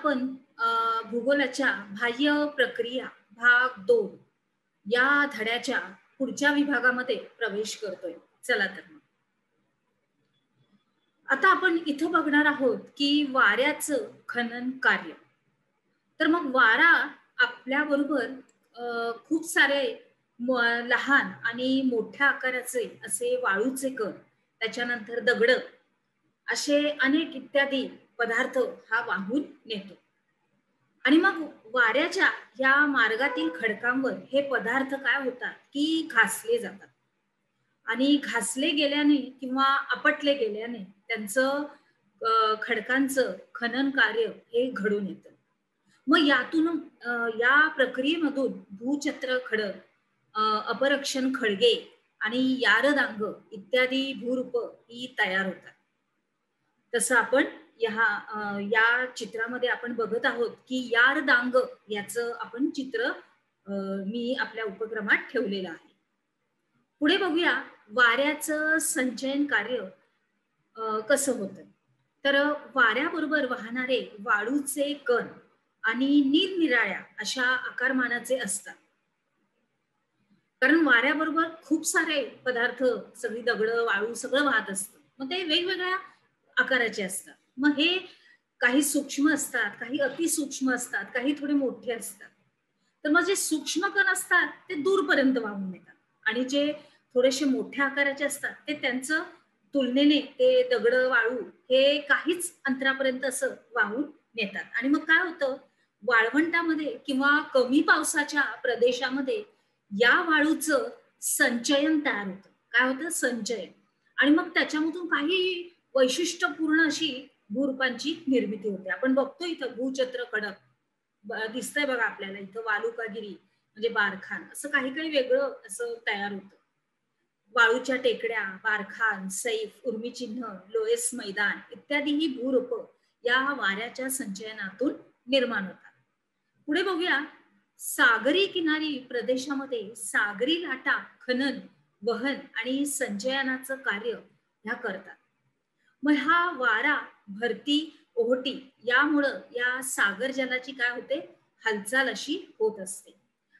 आपण भूगोलाच्या बाह्य प्रक्रिया भाग 2 या धड्याच्या पुढच्या विभागामध्ये प्रवेश करतोय. चला तर मग. आता आपण इथं बघणार आहोत की वाऱ्याचं खनन कार्य. तर मग वारा आपल्याबरोबर खूप सारे लहान आणि मोठ्या आकाराचे असे वाळूचे कण, त्याच्यानंतर दगडं, असे अनेक इत्यादी पदार्थ हा वाहून नेतो. आणि मग वाऱ्याच्या या मार्गातील खडकांवर हे पदार्थ काय होतात की घासले जातात. आणि घासले गेल्याने किंवा आपटले गेल्याने त्यांचं खडकांचं खनन कार्य हे घडून येतं. मग यातून या प्रक्रियेमधून भूचक्र खडक, अपरक्षण खळगे आणि यारदांग इत्यादी भूरूप ही तयार होतात. तसं आपण या चित्रामध्ये आपण बघत आहोत की यारदांग याचं आपण चित्र मी आपल्या उपक्रमात ठेवलेलं आहे. पुढे बघूया वाऱ्याचं संचयन कार्य कसं होतं. तर वाऱ्याबरोबर वाहणारे वाळूचे कण आणि निरनिराळ्या अशा आकारमानाचे असतात. कारण वाऱ्याबरोबर खूप सारे पदार्थ, सगळी दगडं, वाळू सगळं वाहत असतं. मग ते वेगवेगळ्या आकाराचे असतात. मग हे काही सूक्ष्म असतात, काही अतिसूक्ष्म असतात, काही थोडे मोठे असतात. तर मग जे सूक्ष्म कण असतात ते दूरपर्यंत वाहून येतात आणि जे थोडेसे मोठ्या आकाराचे असतात ते त्यांचं तुलनेने ते दगड वाळू हे काहीच अंतरापर्यंत असं वाहून नेतात. आणि मग काय होतं, वाळवंटामध्ये किंवा कमी पावसाच्या प्रदेशामध्ये या वाळूचं संचयन तयार होतं. काय होतं? संचयन. आणि मग त्याच्यामधून काही वैशिष्ट्यपूर्ण अशी भूरूपांची निर्मिती होते. आपण बघतो इथं भूचक्र खडक दिसतंय बघा आपल्याला इथं, वालुकागिरी म्हणजे बारखान, असं काही काही वेगळं असं तयार होतं. वाळूच्या टेकड्या, बारखान, सैफ, उर्मीचिन्ह, लोएस मैदान इत्यादी ही भूरूप या वाऱ्याच्या संचयनातून निर्माण होतात. पुढे बघूया, सागरी किनारी प्रदेशामध्ये सागरी लाटा खनन, वहन आणि संचयनाचं कार्य ह्या करतात. मग हा वारा, भरती, ओहोटी यामुळं या सागर जलाची काय होते, हालचाल अशी होत असते.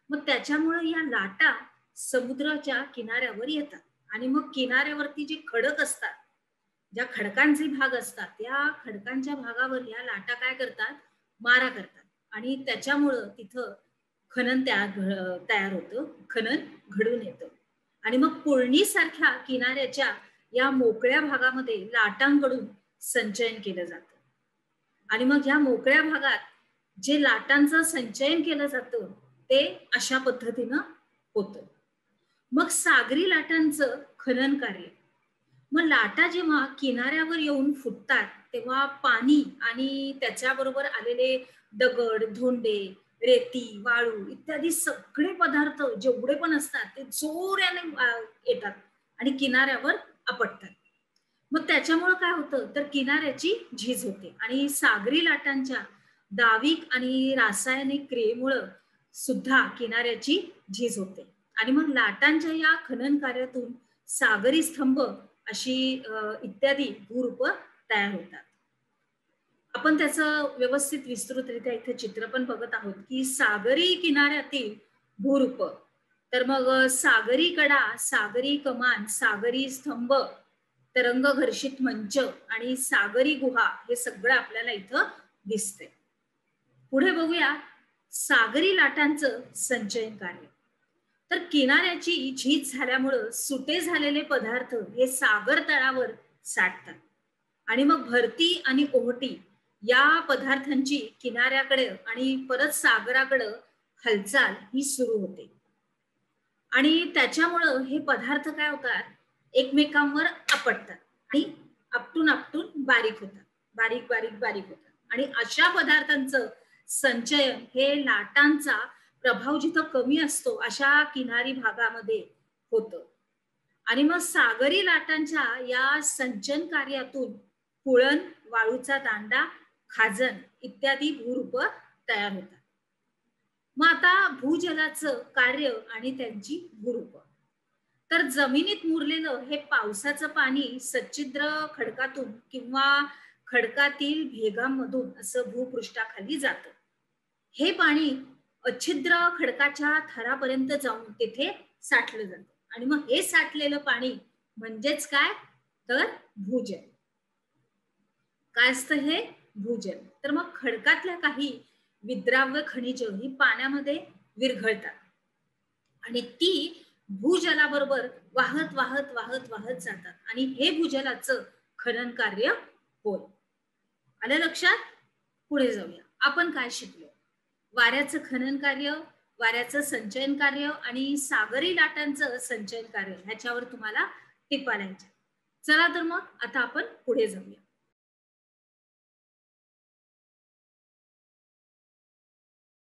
मग त्याच्यामुळे या लाटा समुद्राच्या किनाऱ्यावर येतात आणि मग किनाऱ्यावरती जे खडक असतात, ज्या खडकांचे भाग असतात, त्या खडकांच्या भागावर या लाटा काय करतात, मारा करतात आणि त्याच्यामुळं तिथं खनन तयार होतं, खनन घडून येतं. आणि मग पुळणीसारख्या किनाऱ्याच्या या मोकळ्या भागामध्ये लाटांकडून संचयन केलं जातं. आणि मग ह्या मोकळ्या भागात जे लाटांचं संचयन केलं जातं ते अशा पद्धतीनं होतं. मग सागरी लाटांचं खनन कार्य. मग लाटा जेव्हा किनाऱ्यावर येऊन फुटतात तेव्हा पाणी आणि त्याच्याबरोबर आलेले दगड, धोंडे, रेती, वाळू इत्यादी सगळे पदार्थ जेवढे पण असतात ते जोराने येतात आणि किनाऱ्यावर आपटतात. मग त्याच्यामुळे काय होतं, तर किनाऱ्याची झीज होते आणि सागरी लाटांच्या दाविक आणि रासायनिक क्रियेमुळं सुद्धा किनाऱ्याची झीज होते. आणि मग लाटांच्या या खनन कार्यातून सागरी स्तंभ अशी इत्यादी भूरूप तयार होतात. आपण त्याचं व्यवस्थित विस्तृतरित्या इथे चित्र पण बघत आहोत की सागरी किनाऱ्यातील भूरूप. तर मग सागरी कडा, सागरी कमान, सागरी स्तंभ, तरंग घर्षित मंच आणि सागरी गुहा हे सगळं आपल्याला इथं दिसतंय. पुढे बघूया सागरी लाटांचं संचयन कार्य. तर किनाऱ्याची झीज झाल्यामुळं सुटे झालेले पदार्थ हे सागर तळावर साठतात आणि मग भरती आणि ओहोटी या पदार्थांची किनाऱ्याकडे आणि परत सागराकडे हालचाल ही सुरू होते. आणि त्याच्यामुळं हे पदार्थ काय होतात, एकमेकांवर आपटतात आणि आपटून आपटून बारीक होतात, बारीक बारीक बारीक होतात. आणि अशा पदार्थांचं संचयन हे लाटांचा प्रभाव जिथं कमी असतो अशा किनारी भागामध्ये होतं. आणि मग सागरी लाटांच्या या संचयन कार्यातून पुळण, वाळूचा दांडा, खाजण इत्यादी भूरूप तयार होतात. मग आता भूजलाचं कार्य आणि त्यांची भूरूप. तर जमिनीत मुरलेलं हे पावसाचं पाणी सच्छिद्र खडकातून किंवा खडकातील भेगांमधून असं भूपृष्ठाखाली जातं. हे पाणी अच्छिद्र खडकाच्या थरापर्यंत जाऊन तिथे साठलं जातं आणि मग हे साठलेलं पाणी म्हणजेच काय तर भूजल. काय असतं हे भूजल. तर मग खडकातल्या काही विद्राव्य खनिज ही पाण्यामध्ये विरघळतात आणि ती भूजलाबरोबर वाहत वाहत वाहत वाहत जातात आणि हे भूजलाचं खनन कार्य होय. आलं लक्षात? पुढे जाऊया. आपण काय शिकलो? वाऱ्याचं खनन कार्य, वाऱ्याचं संचयन कार्य आणि सागरी लाटांचं संचयन कार्य ह्याच्यावर तुम्हाला टिपा लिहायच्या. चला तर मग आता आपण पुढे जाऊया.